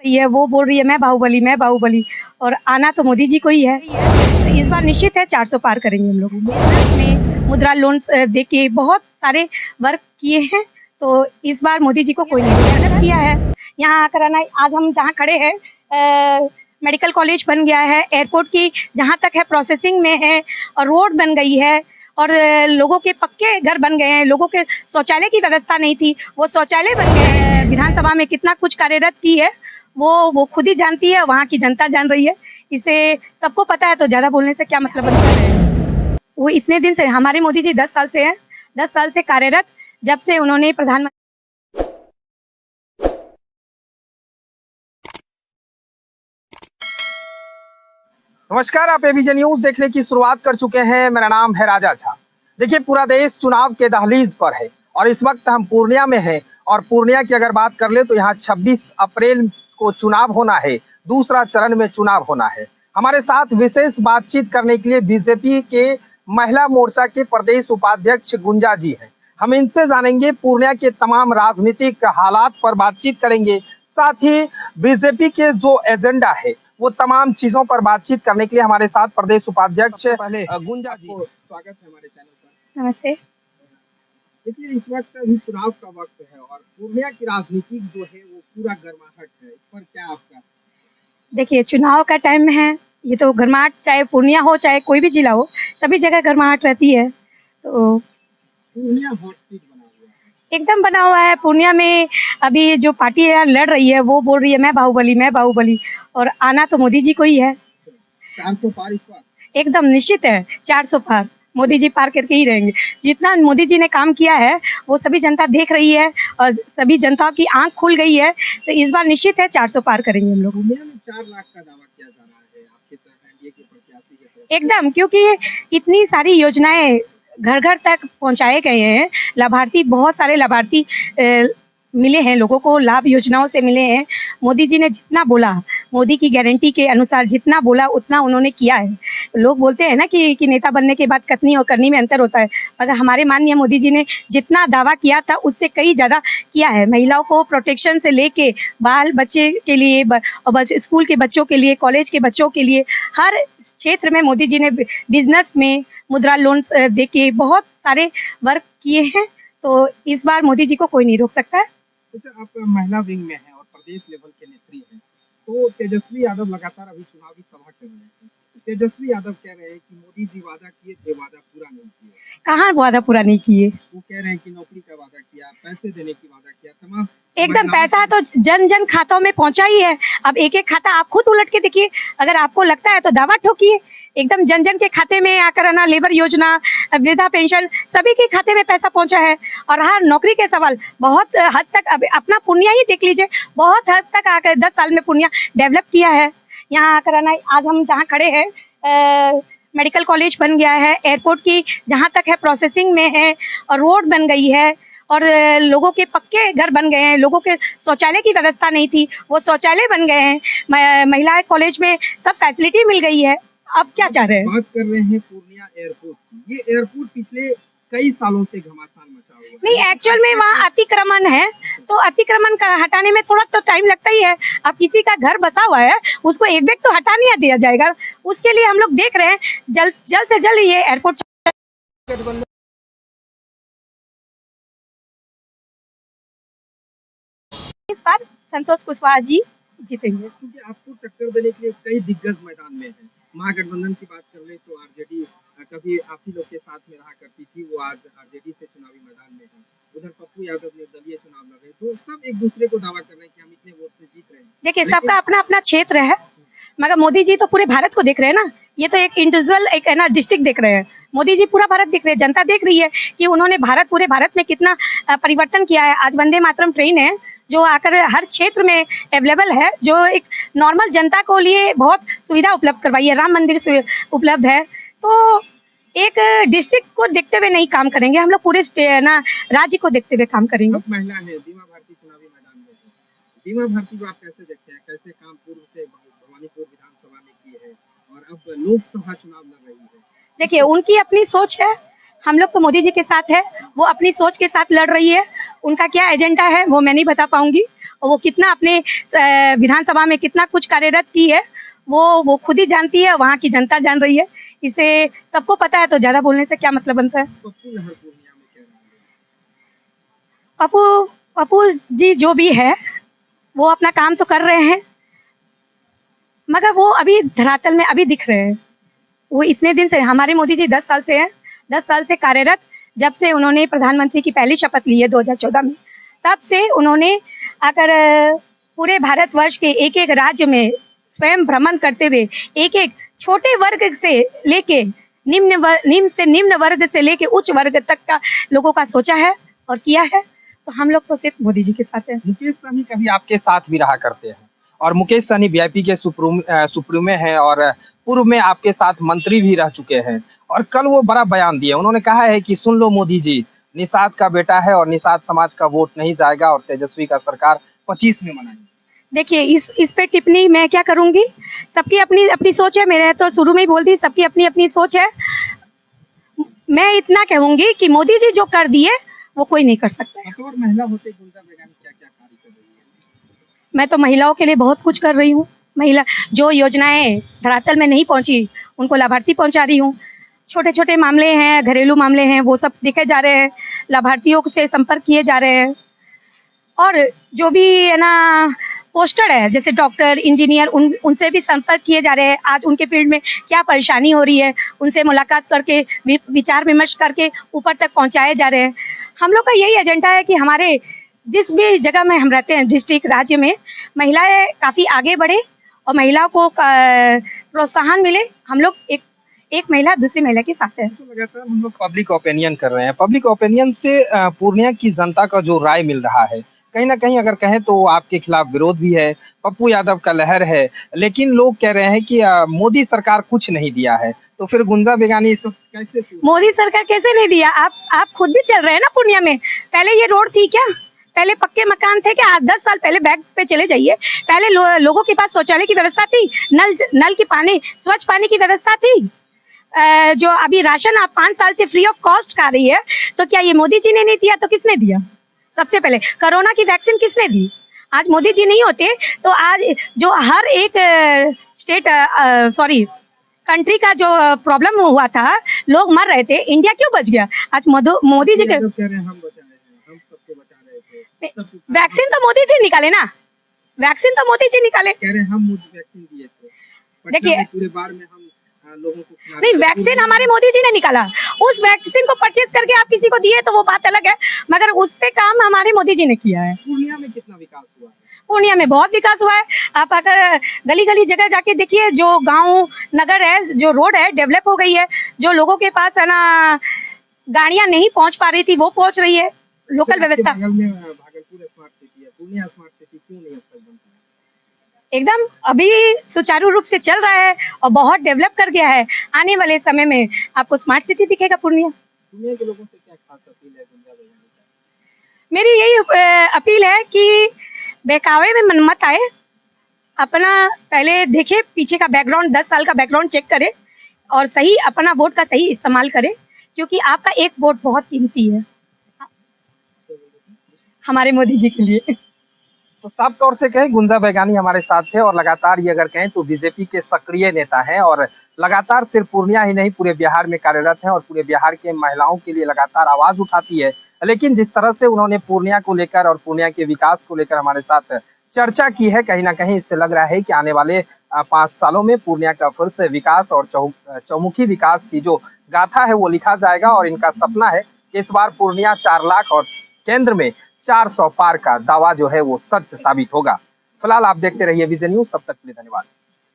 रही है, वो बोल रही है मैं बाहुबली और आना तो मोदी जी को ही है। तो इस बार निश्चित है 400 पार करेंगे हम लोग। में मुद्रा लोन देके बहुत सारे वर्क किए हैं, तो इस बार मोदी जी को कोई नहीं मेहनत किया है। यहाँ आकर आना, आज हम जहाँ खड़े हैं मेडिकल कॉलेज बन गया है, एयरपोर्ट की जहाँ तक है प्रोसेसिंग में है और रोड बन गई है और लोगों के पक्के घर बन गए हैं। लोगों के शौचालय की व्यवस्था नहीं थी, वो शौचालय बन गए हैं। विधानसभा में कितना कुछ कार्यरत की है वो खुद ही जानती है, वहाँ की जनता जान रही है। इसे सबको पता है, तो ज़्यादा बोलने से क्या मतलब बनता है। वो इतने दिन से, हमारे मोदी जी 10 साल से हैं, 10 साल से कार्यरत, जब से उन्होंने प्रधानमंत्री। नमस्कार, आप एबीजे न्यूज देखने की शुरुआत कर चुके हैं। मेरा नाम है राजा झा। देखिए, पूरा देश चुनाव के दहलीज पर है और इस वक्त हम पूर्णिया में हैं। और पूर्णिया की अगर बात कर ले तो यहाँ 26 अप्रैल को चुनाव होना है, दूसरा चरण में चुनाव होना है। हमारे साथ विशेष बातचीत करने के लिए बीजेपी के महिला मोर्चा के प्रदेश उपाध्यक्ष गुंजा जी हैं। हम इनसे जानेंगे, पूर्णिया के तमाम राजनीतिक हालात पर बातचीत करेंगे, साथ ही बीजेपी के जो एजेंडा है वो तमाम चीजों पर बातचीत करने के लिए हमारे साथ प्रदेश उपाध्यक्ष पहले गुंजा जी को स्वागत है हमारे चैनल पर। नमस्ते। देखिए, इस वक्त अभी चुनाव का वक्त है और पूर्णिया की राजनीति जो है वो पूरा गर्माहट है। इस पर क्या आपका? देखिए, चुनाव का टाइम है, ये तो गर्माहट, चाहे पूर्णिया हो चाहे कोई भी जिला हो, सभी जगह गर्माहट रहती है। तो पूर्णिया हॉट सीट बना हुआ है, एकदम बना हुआ है। पूर्णिया में अभी जो पार्टी है लड़ रही है, वो बोल रही है मैं बाहुबली और आना तो मोदी जी को ही है। 400 पार इस बार एकदम निश्चित है 400 पार, मोदी जी पार करके ही रहेंगे। जितना मोदी जी ने काम किया है वो सभी जनता देख रही है और सभी जनता की आंख खुल गई है, तो इस बार निश्चित है 400 पार करेंगे हम लोग। पूर्णिया में 4 लाख का दावा किया जा रहा है आपके तरफ, एनडीए के प्रत्याशी के तरफ। एकदम, क्योंकि इतनी सारी योजनाएं घर घर तक पहुंचाए गए हैं, लाभार्थी, बहुत सारे लाभार्थी मिले हैं, लोगों को लाभ योजनाओं से मिले हैं। मोदी जी ने जितना बोला, मोदी की गारंटी के अनुसार जितना बोला उतना उन्होंने किया है। लोग बोलते हैं ना कि नेता बनने के बाद कथनी और करनी में अंतर होता है, पर हमारे माननीय मोदी जी ने जितना दावा किया था उससे कई ज़्यादा किया है। महिलाओं को प्रोटेक्शन से लेके बाल बच्चे के लिए और स्कूल के बच्चों के लिए, कॉलेज के बच्चों के लिए, हर क्षेत्र में मोदी जी ने बिजनेस में मुद्रा लोन देके बहुत सारे वर्क किए हैं। तो इस बार मोदी जी को कोई नहीं रोक सकता है। जैसे आप महिला विंग में हैं और प्रदेश लेवल के नेत्री हैं, तो तेजस्वी यादव लगातार अभी चुनावी सभा कर रहे हैं। तेजस्वी यादव कह रहे हैं कि मोदी जी वादा किए थे, वादा पूरा नहीं किए। कहाँ वादा पूरा नहीं किए? वो कह रहे हैं कि नौकरी का वादा किया, पैसे देने की वादा किया, तमाम एकदम, पैसा तो जन जन खातों में पहुंचा ही है। अब एक एक खाता आप खुद उलट के देखिए, अगर आपको लगता है तो दावा ठोकिए। एकदम जन जन के खाते में आकर आना, लेबर योजना, वृद्धा पेंशन, सभी के खाते में पैसा पहुंचा है। और हर नौकरी के सवाल बहुत हद तक, अब अपना पूर्णिया ही देख लीजिए, बहुत हद तक आकर 10 साल में पूर्णिया डेवलप किया है। यहाँ आकर आना, आज हम जहाँ खड़े हैं मेडिकल कॉलेज बन गया है, एयरपोर्ट की जहाँ तक है प्रोसेसिंग में है और रोड बन गई है और लोगों के पक्के घर बन गए हैं। लोगों के शौचालय की व्यवस्था नहीं थी, वो शौचालय बन गए हैं। महिला कॉलेज में सब फैसिलिटी मिल गई है। अब क्या चाह रहे हैं? बात कर रहे हैं पूर्णिया एयरपोर्ट की। ये एयरपोर्ट पिछले कई सालों से घमासान मचा हुआ है। नहीं, एक्चुअल में वहाँ अतिक्रमण है, तो अतिक्रमण का हटाने में थोड़ा तो टाइम लगता ही है। अब किसी का घर बसा हुआ है, उसको एक बैग तो हटा नहीं दिया जाएगा। उसके लिए हम लोग देख रहे हैं जल्द से जल्द ये एयरपोर्ट। इस बार संतोष कुशवाहा जी जीतेंगे, क्योंकि आपको टक्कर देने के लिए कई दिग्गज मैदान में हैं। महागठबंधन की बात कर ले तो आरजेडी कभी आप ही लोग के साथ में रहा करती थी, वो आज आरजेडी से चुनावी मैदान में है। उधर पप्पू यादव निर्दलीय चुनाव लड़े, तो सब एक दूसरे को दावा कर रहे हैं कि हम इतने वोट से जीत रहे हैं। देखिए सबका अपना अपना क्षेत्र है, मगर मोदी जी तो पूरे भारत को देख रहे हैं ना। ये तो एक इंडिविजुअल, एक है ना, डिस्ट्रिक्ट देख रहे हैं। मोदी जी पूरा भारत देख रहे हैं, जनता देख रही है कि उन्होंने पूरे भारत में कितना परिवर्तन किया है। आज वंदे मातरम ट्रेन है जो आकर हर क्षेत्र में अवेलेबल है, जो एक नॉर्मल जनता को लिए बहुत सुविधा उपलब्ध करवाई है। राम मंदिर उपलब्ध है। तो एक डिस्ट्रिक्ट को देखते हुए नहीं काम करेंगे हम लोग, पूरे ना राज्य को देखते हुए काम करेंगे। महिला है बीमा भारती चुनावी मैदान में है। बीमा भारती को आप कैसे देखते हैं? कैसे काम पूर्व से भवानीपुर विधानसभा में किए हैं और अब लोकसभा चुनाव लड़ रही है? देखिए उनकी अपनी सोच है, हम लोग तो मोदी जी के साथ है, वो अपनी सोच के साथ लड़ रही है। उनका क्या एजेंडा है वो मैं नहीं बता पाऊंगी, और वो कितना अपने विधानसभा में कितना कुछ कार्यरत की है, वो खुद ही जानती है, वहाँ की जनता जान रही है। इसे सबको पता है, तो ज़्यादा बोलने से क्या मतलब बनता है। पप्पू पप्पू जी जो भी है वो अपना काम तो कर रहे हैं, मगर वो अभी धरातल में अभी दिख रहे हैं। वो इतने दिन से, हमारे मोदी जी 10 साल से हैं, 10 साल से कार्यरत। जब से उन्होंने प्रधानमंत्री की पहली शपथ ली है 2014 में, तब से उन्होंने आकर पूरे भारतवर्ष के एक एक राज्य में स्वयं भ्रमण करते हुए एक एक छोटे वर्ग से लेके निम्न से निम्न वर्ग से लेके उच्च वर्ग तक का लोगों का सोचा है और किया है। तो हम लोग तो सिर्फ मोदी जी के साथ हैं। मुकेश सहनी कभी आपके साथ भी रहा करते हैं और मुकेश सहनी वीआईपी के सुप्रीमो हैं और पूर्व में आपके साथ मंत्री भी रह चुके हैं। और कल वो बड़ा बयान दिए, उन्होंने कहा है कि सुन लो मोदी जी, निषाद का बेटा है और निषाद समाज का वोट नहीं जाएगा और तेजस्वी का सरकार 25 में बनाएगी। देखिए, इस पे टिप्पणी मैं क्या करूंगी, सबकी अपनी अपनी सोच है। मेरे तो शुरू में ही बोल दी, सबकी अपनी अपनी सोच है। मैं इतना कहूंगी कि मोदी जी जो कर दिए वो कोई नहीं कर सकता है। बतौर महिला होते गुंजा बेगानी क्या-क्या कार्य कर रही है? मैं तो महिलाओं के लिए बहुत कुछ कर रही हूँ। महिला जो योजनाएं धरातल में नहीं पहुंची उनको लाभार्थी पहुंचा रही हूँ। छोटे छोटे मामले हैं, घरेलू मामले हैं, वो सब देखे जा रहे हैं, लाभार्थियों से संपर्क किए जा रहे हैं। और जो भी है ना पोस्टर है, जैसे डॉक्टर, इंजीनियर, उनसे भी संपर्क किए जा रहे हैं। आज उनके फील्ड में क्या परेशानी हो रही है, उनसे मुलाकात करके विचार विमर्श करके ऊपर तक पहुंचाए जा रहे हैं। हम लोग का यही एजेंडा है कि हमारे जिस भी जगह में हम रहते हैं, डिस्ट्रिक्ट, राज्य में, महिलाएं काफ़ी आगे बढ़े और महिलाओं को प्रोत्साहन मिले। हम लोग एक महिला दूसरी महिला के साथ है। तो लगातार हम लोग पब्लिक ओपिनियन कर रहे हैं। पब्लिक ओपिनियन से पूर्णिया की जनता का जो राय मिल रहा है, कहीं ना कहीं अगर कहें तो आपके खिलाफ विरोध भी है, पप्पू यादव का लहर है, लेकिन लोग कह रहे हैं कि मोदी सरकार कुछ नहीं दिया है। तो फिर गुंजा बेगानी इस वक्त कैसे? मोदी सरकार कैसे नहीं दिया? आप खुद भी चल रहे हैं ना पूर्णिया में। पहले ये रोड थी क्या? पहले पक्के मकान थे क्या? 10 साल पहले बैक पे चले जाइए। पहले लोगों के पास शौचालय की व्यवस्था थी, नल की पानी, स्वच्छ पानी की व्यवस्था थी। जो अभी राशन आप 5 साल से फ्री ऑफ कॉस्ट खा रही है, तो क्या ये मोदी जी ने नहीं दिया तो किसने दिया? सबसे पहले कोरोना की वैक्सीन किसने दी? आज मोदी जी नहीं होते तो आज जो हर एक कंट्री का जो प्रॉब्लम हुआ था, लोग मर रहे थे, इंडिया क्यों बच गया? आज मोदी जी के वैक्सीन तो मोदी जी निकाले ना, वैक्सीन तो मोदी जी निकाले। हम वैक्सीन दिए थे, देखिए, पूरे बार में हम लोगों को नहीं, वैक्सीन हमारे मोदी जी ने निकाला। उस वैक्सीन को परचेज करके आप किसी को दिए तो वो बात अलग है, मगर उस पे काम हमारे मोदी जी ने किया है। पूर्णिया में कितना विकास हुआ है? पूर्णिया में बहुत विकास हुआ है। आप अगर गली गली जगह जाके देखिए, जो गांव नगर है, जो रोड है, डेवलप हो गई है। जो लोगों के पास है ना गाड़ियां नहीं पहुंच पा रही थी, वो पहुंच रही है। लोकल व्यवस्था भागलपुर स्मार्ट सिटी है, पूर्णिया स्मार्ट सिटी क्यों नहीं अब तक बन पाया? एकदम अभी सुचारू रूप से चल रहा है और बहुत डेवलप कर गया है। आने वाले समय में आपको स्मार्ट सिटी दिखेगा पूर्णिया। पूर्णिया के लोगों से क्या खास अपील है गुंजा बेगानी का? मेरी यही अपील है कि बहकावे में मन मत आए। अपना पहले देखे, पीछे का बैकग्राउंड, 10 साल का बैकग्राउंड चेक करे और सही अपना वोट का सही इस्तेमाल करे, क्योंकि आपका एक वोट बहुत कीमती है हमारे मोदी जी के लिए। तो साफ तौर से कहें, गुंजा बेगानी हमारे साथ थे और लगातार ये अगर कहें तो बीजेपी के सक्रिय नेता हैं और लगातार सिर्फ पूर्णिया ही नहीं पूरे बिहार में कार्यरत हैं और पूरे बिहार के महिलाओं के लिए लगातार आवाज उठाती है। लेकिन जिस तरह से उन्होंने पूर्णिया को लेकर और पूर्णिया के विकास को लेकर हमारे साथ चर्चा की है, कहीं ना कहीं इससे लग रहा है कि आने वाले 5 सालों में पूर्णिया का फिर से विकास और चौमुखी विकास की जो गाथा है वो लिखा जाएगा और इनका सपना है कि इस बार पूर्णिया 4 लाख और केंद्र में 400 पार का दावा जो है वो सच साबित होगा। फिलहाल आप देखते रहिए विजन न्यूज, तब तक के लिए धन्यवाद।